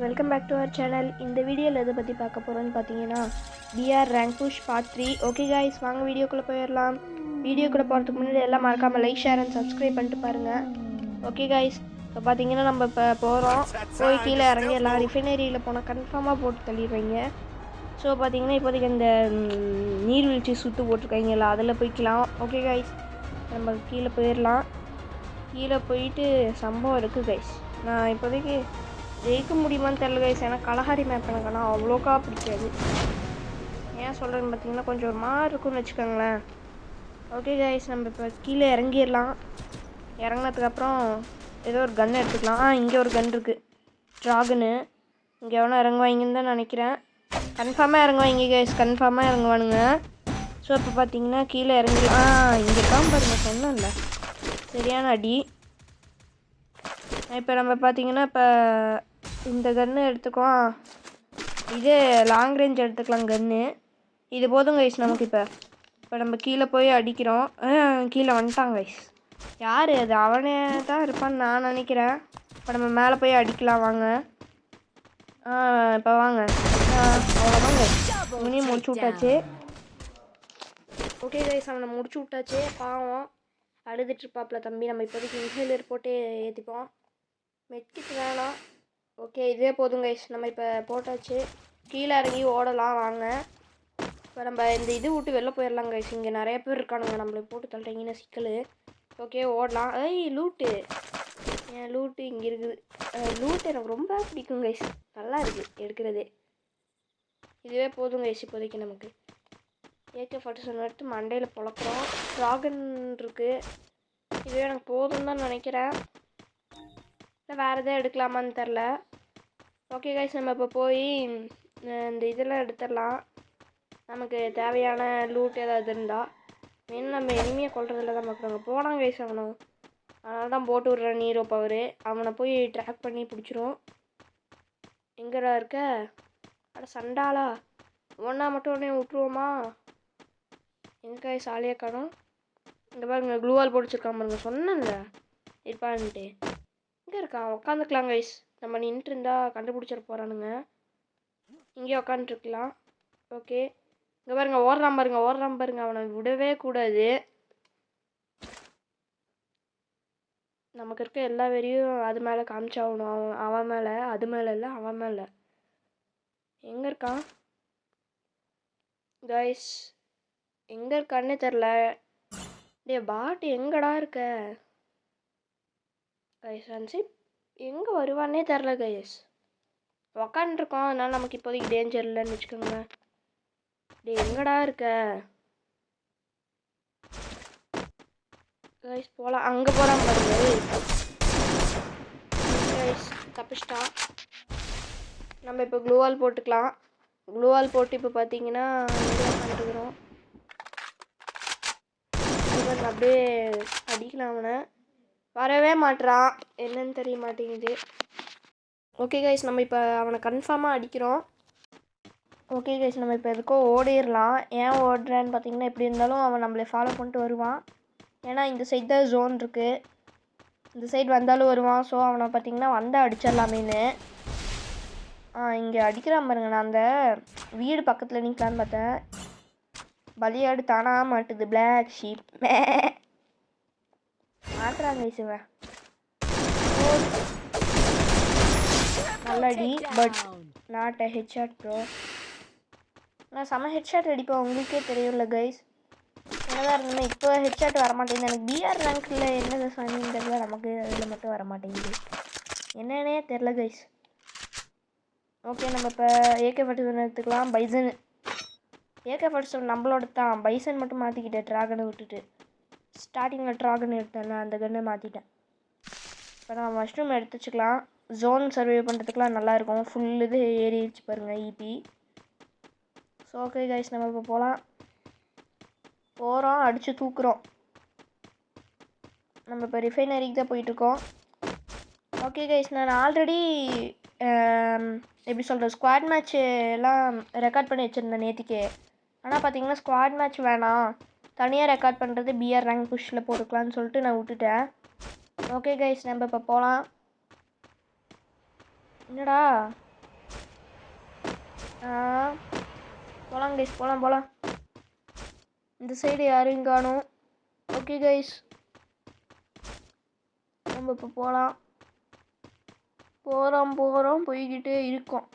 Welcome back to our channel. இந்த வீடியோவில் எதை பற்றி பார்க்க போகிறோன்னு பார்த்தீங்கன்னா PR rank push part 3. Okay guys, வாங்க வீடியோக்குள்ளே போயிடலாம். வீடியோக்குள்ளே போகிறதுக்கு முன்னாடி எல்லாம் மறக்காமல் லைக், ஷேர் அண்ட் சப்ஸ்கிரைப் பண்ணிட்டு பாருங்கள். ஓகே காய்ஸ், இப்போ பார்த்தீங்கன்னா நம்ம இப்போ போகிறோம். போய் கீழே இறங்கி எல்லாம் ரிஃபைனரியில் போனால் கன்ஃபார்மாக போட்டு தள்ளிடுவீங்க. ஸோ பார்த்தீங்கன்னா இப்போதைக்கு இந்த நீர்வீழ்ச்சி சுற்று போட்டிருக்காங்கல்ல, அதில் போய்க்கலாம். ஓகே காய்ஸ், நம்ம கீழே போயிடலாம். கீழே போயிட்டு சம்பவம் இருக்குது கைஸ். நான் இப்போதைக்கு ஜெயிக்க முடியுமான்னு தெரியல கைஸ். ஏன்னா கலஹாரி மேப் எனக்கு ஆனால் அவ்வளோக்கா பிடிக்காது. ஏன் சொல்கிறேன்னு பார்த்தீங்கன்னா கொஞ்சம் ஒரு மாதிரி இருக்குன்னு வச்சுக்கோங்களேன். ஓகே கைஸ், நம்ம இப்போ கீழே இறங்கிடலாம். இறங்கினதுக்கப்புறம் ஏதோ ஒரு கன் எடுத்துக்கலாம். இங்கே ஒரு கன் இருக்குது, ட்ராகனு. இங்கே எவனோ இறங்குவாங்கன்னு தான் நினைக்கிறேன். கன்ஃபார்மாக இறங்குவாங்க கைஸ், கன்ஃபார்மாக இறங்குவானுங்க. ஸோ இப்போ பார்த்தீங்கன்னா கீழே இறங்கலாம். இங்கே தான் பாருங்க, சொன்னேன்ல, சரியான அடி. இப்போ நம்ம பார்த்தீங்கன்னா இப்போ இந்த கன்று எடுத்துக்குவோம். இது லாங் ரேஞ்ச் எடுத்துக்கலாம் கன்று. இது போதும் கைஸ் நமக்கு. இப்போ நம்ம கீழே போய் அடிக்கிறோம். கீழே வந்துட்டாங்க கைஸ். யார் அது? அவனே தான் இருப்பான்னு நான் நினைக்கிறேன். இப்போ நம்ம மேலே போய் அடிக்கலாம் வாங்க. இப்போ வாங்க. அவ்வளோதாங்க, இவனையும் முடிச்சு விட்டாச்சு. ஓகே கைஸ், அவனை முடிச்சு விட்டாச்சு. பாவம் அழுதுட்டுருப்பாப்புல தம்பி. நம்ம இப்போதைக்கு இன்ஹேலர் போட்டு ஏற்றிப்போம். மெட்கிட் வேணாம். ஓகே, இதே போதும் கைஸ். நம்ம இப்போ போட்டாச்சு. கீழே இறங்கி ஓடலாம் வாங்க. இப்போ நம்ம இந்த இது விட்டு வெளில போயிடலாம் கைஸ். இங்கே நிறைய பேர் இருக்கானுங்க, நம்மளை போட்டு தள்ளுறீங்கன்னா சிக்கல். ஓகே, ஓடலாம். லூட்டு, என் லூட்டு இங்கே இருக்குது. லூட்டு எனக்கு ரொம்ப பிடிக்கும் கைஸ், நல்லா இருக்குது எடுக்கிறது. இதுவே போதும் கைஸ் இப்போதைக்கு நமக்கு. AK-47 எடுத்து மண்டையில் பொழக்கிறோம். ட்ராகன் இருக்குது, இதுவே எனக்கு போதும் தான் நினைக்கிறேன். இல்லை வேறு எதாவது எடுக்கலாமான்னு தெரில. ஓகே கைஸ், நம்ம இப்போ போய் இந்த இதெல்லாம் எடுத்துடலாம். நமக்கு தேவையான லூட் ஏதாவது இருந்தால். வேணும் நம்ம எனிமையை கொள்றதில்ல தான் பார்க்குறாங்க. போனாங்க கைஸ் அவனும், அதனால தான் போட்டு விட்றேன் நீரோ பவர். அவனை போய் ட்ராக் பண்ணி பிடிச்சிரும். எங்கடா இருக்க? அட சண்டாளா, ஒன்றா மட்டும் உடனே விட்ருவோமா? எங்கே கைஸ் ஆளையே காணும். இங்கே பாருங்க, க்ளூவால் போட்டுச்சிருக்கான் பாருங்க, சொன்னேன்ல இருப்பான்ட்டு. இங்கே இருக்கான், உட்காந்துக்கலாம் கைஸ். நம்ம நின்றுட்டு இருந்தால் கண்டுபிடிச்சிட போகிறானுங்க. இங்கே உட்காந்துருக்கலாம். ஓகே, இங்கே பாருங்க, ஓடுறான் பாருங்க. அவனை விடவே கூடாது. நமக்கு இருக்க எல்லா வெறியும் அது மேலே காமிச்சாகணும். அவன் மேலே, அது மேலே இல்லை, அவன் மேலே. எங்கே இருக்கான் கைஸ்? எங்கே இருக்கான்னே தெரில. டே பாட்டு, எங்கடா இருக்க கைஸ்? அன்சிப் எங்கே வருவானே தெரில கைஸ். உக்காண்ட்ருக்கோம், அதனால நமக்கு இப்போதைக்கு டேஞ்சர் இல்லைன்னு வச்சுக்கோங்களேன். டே எங்கடா இருக்க கைஸ்? போகலாம், அங்கே போகலாம் பாருங்க கைஸ். தப்பிச்சிட்டான். நம்ம இப்போ க்ளூவால் போட்டுக்கலாம். க்ளூவால் போட்டு இப்போ பார்த்தீங்கன்னா உட்காந்துருக்குறோம். அப்படியே அடிக்கலாம். அவனை வரவே மாட்டுறான், என்னன்னு தெரிய மாட்டேங்குது. ஓகே கைஸ், நம்ம இப்போ அவனை கன்ஃபார்மாக அடிக்கிறோம். ஓகே கைஸ், நம்ம இப்போ எதுக்கோ ஓடிடலாம். ஏன் ஓடுறேன்னு பார்த்தீங்கன்னா, எப்படி இருந்தாலும் அவன் நம்மளை ஃபாலோ பண்ணிட்டு வருவான். ஏன்னா இந்த சைடு தான் ஜோன் இருக்குது, இந்த சைடு வந்தாலும் வருவான். ஸோ அவனை பார்த்தீங்கன்னா வந்தால் அடிச்சிடலாமேன்னு இங்கே அடிக்கிறான் பாருங்க. நான் அந்த வீடு பக்கத்தில் நிற்கலான்னு பார்த்தேன். பலியாடு தானா மாட்டுது, பிளாக் ஷீப் மாட்டுறாங்க கைஸ். இவன் நல்லடி, but not a headshot bro. நான் செம்ம ஹெட்ஷாட் அடிப்பேன், உங்களுக்கே தெரியும்ல கைஸ். என்னதான் இருந்தேன்னா இப்போ ஹெட்ஷாட் வரமாட்டேங்குது. எனக்கு பிஆர் ரேங்க்கில் என்ன சாமின்னு தெரியல, நமக்கு அதில் மட்டும் வரமாட்டேங்குது, என்னன்னே தெரில கைஸ். ஓகே, நம்ம இப்போ AK-47 எடுத்துக்கலாம். பைசன், AK-47 நம்மளோட தான். பைசன் மட்டும் மாற்றிக்கிட்டேன், ட்ராகனை விட்டுட்டு. ஸ்டார்டிங்கில் ட்ராகன் எடுத்தேன், அந்த கன்னை மாற்றிட்டேன். இப்போ நான் மஷ்ரூம் எடுத்து வச்சுக்கலாம். ஜோன் சர்வே பண்ணுறதுக்குலாம் நல்லாயிருக்கும். ஃபுல் இது ஏறிடுச்சு பாருங்கள், ஈபி. ஸோ ஓகே கைஸ், நம்ம இப்போ போகிறோம், அடித்து தூக்குறோம். நம்ம இப்போ ரிஃபைனரிக்கு தான் போயிட்டுருக்கோம். ஓகே கைஸ், நான் ஆல்ரெடி எப்படி சொல்கிறது, ஸ்குவாட் மேட்ச் எல்லாம் ரெக்கார்ட் பண்ணி வச்சுருந்தேன் நேற்றுக்கே. ஆனால் பார்த்தீங்கன்னா ஸ்குவாட் மேட்ச் வேணாம், தனியாக ரெக்கார்ட் பண்ணுறது பிஆர் ரேங்க் புஷ்ஷில் போட்டுக்கலான்னு சொல்லிட்டு நான் விட்டுட்டேன். ஓகே கைஸ், நம்ம இப்போ போகலாம். என்னடா போகலாம் கைஸ், போகலாம். இந்த சைடு யாரையும் காணும். ஓகே கைஸ், நம்ம இப்போ போகிறோம் போய்கிட்டே இருக்கோம்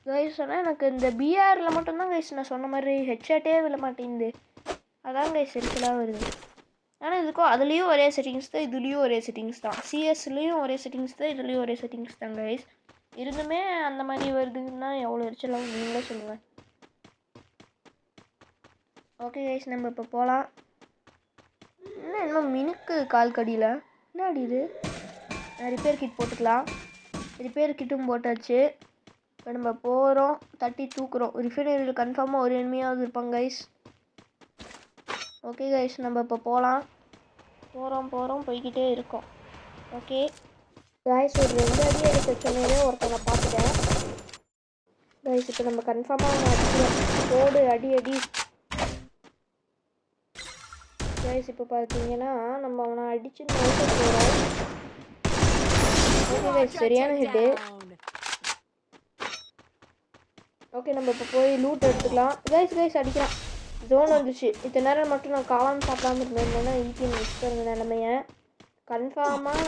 கைஸ். ஆனால் எனக்கு இந்த பிஆரில் மட்டும்தான் கைஸ் நான் சொன்ன மாதிரி ஹெட்ஷாட்டே விழ மாட்டேங்குது. அதான் கைஸ் எரிச்சலாக வருது. ஆனால் இதுக்கும் அதுலேயும் ஒரே செட்டிங்ஸ் தான், இதுலேயும் ஒரே செட்டிங்ஸ் தான். சிஎஸ்லேயும் ஒரே செட்டிங்ஸ் தான், இதுலேயும் ஒரே செட்டிங்ஸ் தான் கைஸ். இருந்துமே அந்த மாதிரி வருதுன்னா எவ்வளோ எரிச்சலாகும் நீங்களே சொல்லுங்கள். ஓகே கைஸ், நம்ம இப்போ போகலாம். இன்னும் மினுக்கு கால் கடியில் என்ன அடியுது. ரிப்பேர் கிட் போட்டுக்கலாம். ரிப்பேர் கிட்டும் போட்டாச்சு. இப்போ நம்ம போகிறோம், தட்டி தூக்குறோம். ரிஃபைனரியில் கன்ஃபார்மாக ஒரு எனிமையாவது இருப்பாங்க கைஸ். ஓகே கைஸ், நம்ம இப்போ போகலாம். போகிறோம் போய்கிட்டே இருக்கோம். ஓகே கைஸ், ஒரு 2 அடி எடுக்க சொன்னதே ஒருத்தனை பார்த்துட்டேன் கைஸ். இப்போ நம்ம கன்ஃபார்மாக அவனை அடிக்கிறோம். போடு அடி கைஸ். இப்போ பார்த்தீங்கன்னா நம்ம அவனை அடித்து நோக்க போகிறோம். ஓகே கைஸ், சரியான ஹிட்டு. ஓகே, நம்ம இப்போ போய் லூட் எடுத்துக்கலாம் கைஸ். அடிக்கலாம். ஜோன் வந்துச்சு. இத்தனை நேரம் மட்டும் நான் காளான் சாப்பிடாம இருந்தேன்னா ஈட்டி மிஸ் பண்ணுற நிலமைய கன்ஃபார்மாக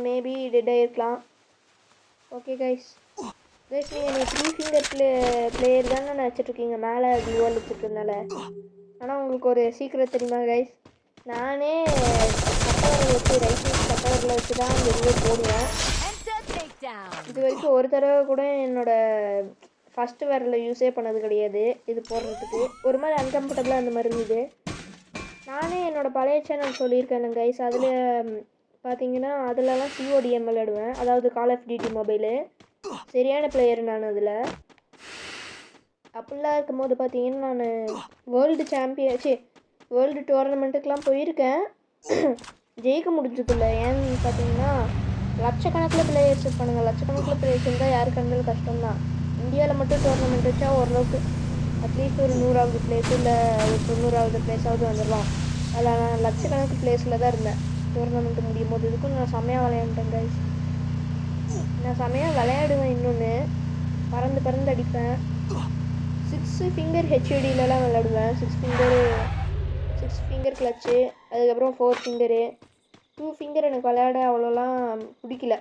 மேபி டெட்டாக இருக்கலாம். ஓகே கைஸ், நீங்கள் நீ 3 ஃபிங்கர் பிளேயர் தானே நினச்சிட்ருக்கீங்க மேலே க்ளூவால் வச்சுருக்கனால. ஆனால் உங்களுக்கு ஒரு சீக்கிரம் தெரியுமா கைஸ், நானே கட்டவரில் வச்சு கட்டவரில் வச்சு தான் வெளியே போடுவேன். இது வரைக்கும் ஒரு தடவை கூட என்னோடய ஃபஸ்ட்டு விரலில் யூஸே பண்ணது கிடையாது. இது போடுறதுக்கு ஒரு மாதிரி அன்கம்ஃபர்டபுளாக அந்த மாதிரி இருந்தது. நானே என்னோடய பழைய சேனல் சொல்லியிருக்கேன் கைஸ். அதில் பார்த்தீங்கன்னா அதிலலாம் CODM விளையாடுவேன், அதாவது கால் ஆஃப் டியூட்டி மொபைலு. சரியான பிளேயர் நான் அதில். அப்படிலாம் இருக்கும்போது பார்த்தீங்கன்னா நான் வேர்ல்டு டோர்னமெண்ட்டுக்கெலாம் போயிருக்கேன். ஜெயிக்க முடிஞ்சதில்லை. ஏன்னு பார்த்தீங்கன்னா லட்சக்கணக்கில் பிளேயர்ஸ் இருப்பானுங்க. லட்சக்கணக்கில் பிளேயர்ஸ் இருந்தால் யாருக்கு இருந்தாலும் கஷ்டம்தான். இந்தியாவில் மட்டும் டோர்னமெண்ட் வச்சா ஓரளவுக்கு அட்லீஸ்ட் ஒரு 100வது பிளேஸ் இல்லை ஒரு 90வது பிளேஸாவது வந்துடலாம். அதில் நான் லட்சக்கணக்கு பிளேஸில் தான் இருந்தேன் டோர்னமெண்ட் முடியும் போது. இதுக்கும் நான் செம்மையாக விளையாண்டேன் கைஸ். நான் செம்மையாக விளையாடுவேன். இன்னொன்று பறந்து அடிப்பேன். 6 ஃபிங்கர் ஹெச்டிலலாம் விளையாடுவேன். 6 ஃபிங்கர் கிளச்சு, அதுக்கப்புறம் 4 ஃபிங்கரு. 2 ஃபிங்கர் எனக்கு விளையாட அவ்வளோலாம் பிடிக்கல.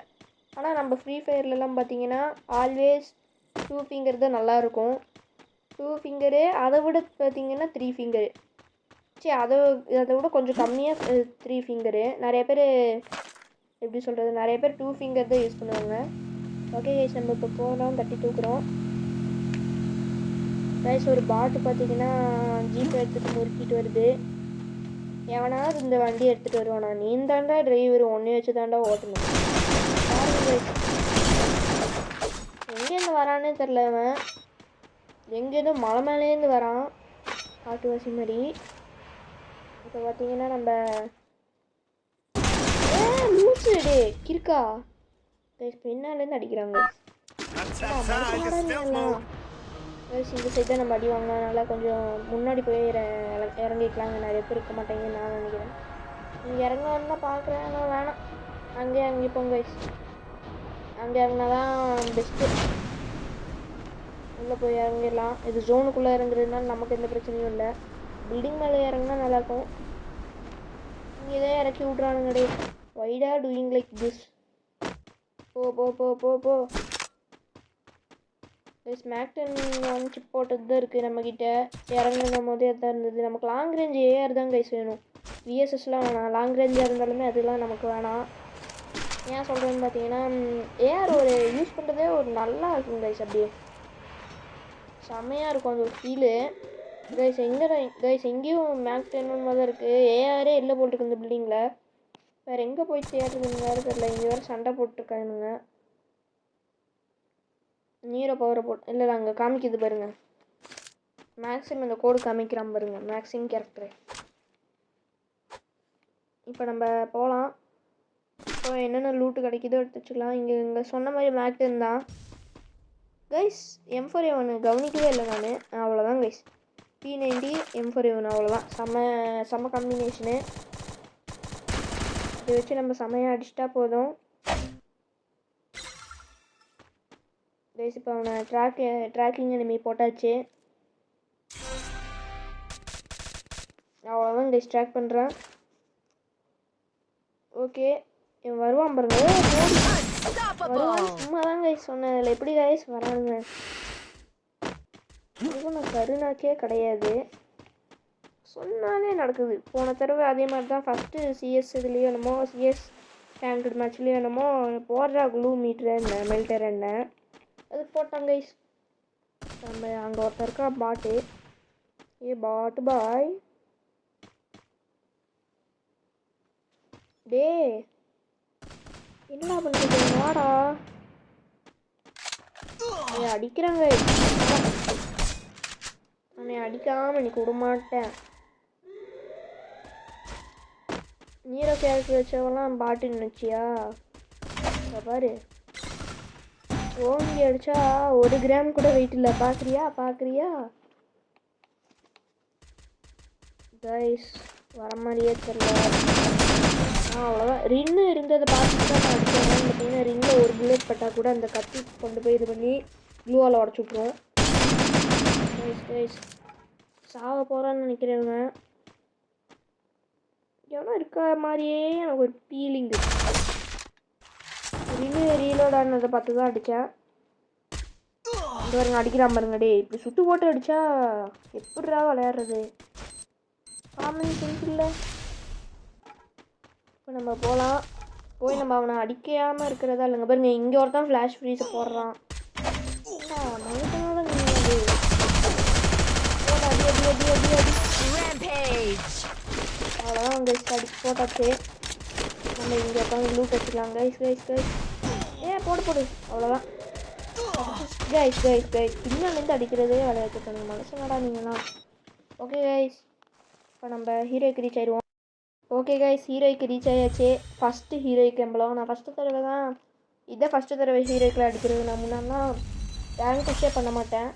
ஆனால் நம்ம ஃப்ரீ ஃபயர்லலாம் பார்த்தீங்கன்னா ஆல்வேஸ் 2 ஃபிங்கர் தான் நல்லாயிருக்கும். 2 ஃபிங்கரு, அதை விட பார்த்தீங்கன்னா 3 ஃபிங்கரு. அதை விட கொஞ்சம் கம்மியாக 3 ஃபிங்கரு. நிறைய பேர் எப்படி சொல்கிறது, நிறைய பேர் 2 ஃபிங்கர் தான் யூஸ் பண்ணுவாங்க. ஓகே கைஸ், நம்ம இப்போ போகிறோம், தட்டி தூக்குறோம் கைஸ். ஒரு பாட்டு பார்த்தீங்கன்னா ஜீப் எடுத்துகிட்டு முறுக்கிட்டு வருது. எவனாவது இந்த வண்டி எடுத்துகிட்டு வருவானா? நீ தாண்டா டிரைவர், ஒன்றே வச்சு தாண்டா ஓட்டணும். எங்கேருந்து வரானே தெரில. அவன் எங்கேருந்து மலை மேலேருந்து வரான், காட்டுவாசி மாதிரி. இப்போ பார்த்தீங்கன்னா நம்ம லூசு டே கிறுக்கா பின்னாலேருந்து அடிக்கிறாங்க. இந்த சைடு தான் நம்ம அடி வாங்கினால கொஞ்சம் முன்னாடி போய் இறங்கிக்கலாங்க. நிறைய பேர் இருக்க மாட்டேங்குன்னு நான் நினைக்கிறேன். நீங்கள் இறங்கலான்னு தான் பார்க்குறேன், ஆனால் வேணாம். அங்கேயே போங்க கைஸ். அங்கே இறங்கினா தான் பெஸ்ட்டு. உள்ளே போய் இறங்கிடலாம். இது ஜோனுக்குள்ளே இறங்குறதுனால நமக்கு எந்த பிரச்சனையும் இல்லை. பில்டிங் மேலே இறங்கினா நல்லாயிருக்கும். இங்கே இதே இறக்கி விட்றானுங்கடே. வைடா டூயிங் லைக் திஸ். போ மேக்டன் 1 சிப் போட்டது தான் இருக்குது நம்மக்கிட்ட. இறங்குற போதே அதுதான் இருந்தது. நமக்கு லாங் ரேஞ்ச் ஏஆர் தான் கைஸ் வேணும். விஎஸ்எஸ்லாம் வேணாம். லாங் ரேஞ்சாக இருந்தாலுமே அதெல்லாம் நமக்கு வேணாம். ஏன் சொல்கிறேன்னு பார்த்தீங்கன்னா ஏஆர் ஒரு யூஸ் பண்ணுறதே ஒரு நல்லா இருக்கும் கைஸ். அப்படியே செம்மையாக இருக்கும் அந்த ஒரு ஃபீலு கைஸ். எங்கேயும் மேக்டன் மாதிரி தான் இருக்குது. ஏஆரே இல்லை போட்டிருக்கு இந்த பில்டிங்கில். வேறு எங்கே போய் தேடுறதுன்னு வேறு தெரில. இங்கே வேறு சண்டை போட்டுருக்கானுங்க. நீரோ பவரை போட்டு இல்லை அங்கே காமிக்குது பாருங்கள். மேக்ஸிம் இந்த கோடு காமிக்கிறான் பாருங்கள், மேக்ஸிம் கேரக்டரு. இப்போ நம்ம போகலாம். இப்போ என்னென்ன லூட்டு கிடைக்குதோ எடுத்து வச்சுக்கலாம். இங்கே சொன்ன மாதிரி மேக்டன் தான் கைஸ். M4A1 கவனிக்கவே இல்லை நான். அவ்வளோதான் கைஸ். P90 M4A1 அவ்வளோதான். செம்ம காம்பினேஷனு. இதை வச்சு நம்ம செம்மையாக அடிச்சிட்டா போதும் கைஸ் இப்போ அவனை ட்ராக்கிங் எனிமி போட்டாச்சு. அவ்வளோதான் கைஸ் ட்ராக் பண்ணுறான். ஓகே இவன் வருவான் பாருங்க. வருவான் சும்மா தான் கைஸ் சொன்னேன். இதில் எப்படி கைஸ் வரானுங்க? இதுவும் நான் கருணாக்கே கிடையாது, சொன்னாலே நடக்குது. போன தடவை அதே மாதிரி தான் ஃபஸ்ட்டு சிஎஸ் இதுலேயும் என்னமோ சிஎஸ் ரேங்க்டு மேட்ச்லேயும் என்னமோ போடுறா க்ளூ மீட்ரு என்ன மெல்டர் என்ன அதுக்கு போட்டாங்க கைஸ். நம்ம அங்கே ஒருத்தர் இருக்கா பாட்டு. பாட்டு பாய் டே என்னடா பண்ணுறது? வாடா அடிக்கிறாங்க. உன்னை அடிக்காமல் இன்னைக்கு விடமாட்டேன். நீரோ கேரக்டர் வச்சவெல்லாம் பாட்டு நினச்சியா? பாரு ஓங்கி அடிச்சா 1 கிராம் கூட வெயிட் இல்லை. பார்க்குறியா கைஸ்? வர மாதிரியே தெரியல. அவ்வளோதான். ரின்னு இருந்ததை பார்த்துட்டு தான் நான் அடித்தேன். பார்த்தீங்கன்னா ரின்னில் ஒரு புல்லட் பட்டால் கூட அந்த கத்தி கொண்டு போய் இது பண்ணி க்ளூவால் உடச்சி விட்ருவோம். கைஸ் சாவ போகிறான்னு நினைக்கிறவங்க எவனோ இருக்க மாதிரியே எனக்கு ஒரு ஃபீலிங்கு. ரீலோட் ஆனதை பார்த்து தான் அடித்தேன். இந்த பாருங்க அடிக்கிறான் பாருங்க. டே இப்படி சுட்டு போட்டு அடித்தா எப்படிடா விளையாடுறது? காமன் சென்ஸ் இல்லை. இப்போ நம்ம போகலாம். போய் நம்ம அவனை அடிக்காமல் இருக்கிறதா இல்லைங்க. பாருங்க இங்கே ஒருத்தான் ஃப்ளாஷ் ஃப்ரீஸை போடுறான். மனுஷனால நீங்கள் அவ்வளோதான் கைஸ் அடிச்சு போட்டாச்சு. நம்ம இங்கே உட்காந்து லூட் வச்சுக்கலாம். கைஸ் போடு அவ்வளோதான். கைஸ் பின்னாலேருந்து அடிக்கிறதே விளையாட்டுக்கணும் மனுஷனடா நீங்களாம். ஓகே கைஸ் இப்போ நம்ம ஹீரோய்க்கு ரீச் ஆயிடுவோம். ஓகே கைஸ் ஹீரோய்க்கு ரீச் ஆயாச்சு. ஃபஸ்ட்டு ஹீரோய்க்கு எம்பளம். நான் ஃபஸ்ட்டு தடவை தான் இதை ஃபஸ்ட்டு தடவை ஹீரோய்க்கில் அடிக்கிறது. நான் முன்னாடிலாம் ரேங்க் புஷ்ஷே பண்ண மாட்டேன்,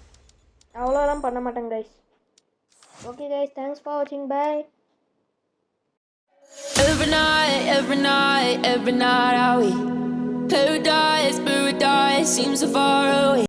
அவ்வளோலாம் பண்ண மாட்டேன் guys. Okay guys thanks for வாட்சிங். பாய். Every night I we paradise seems so far away.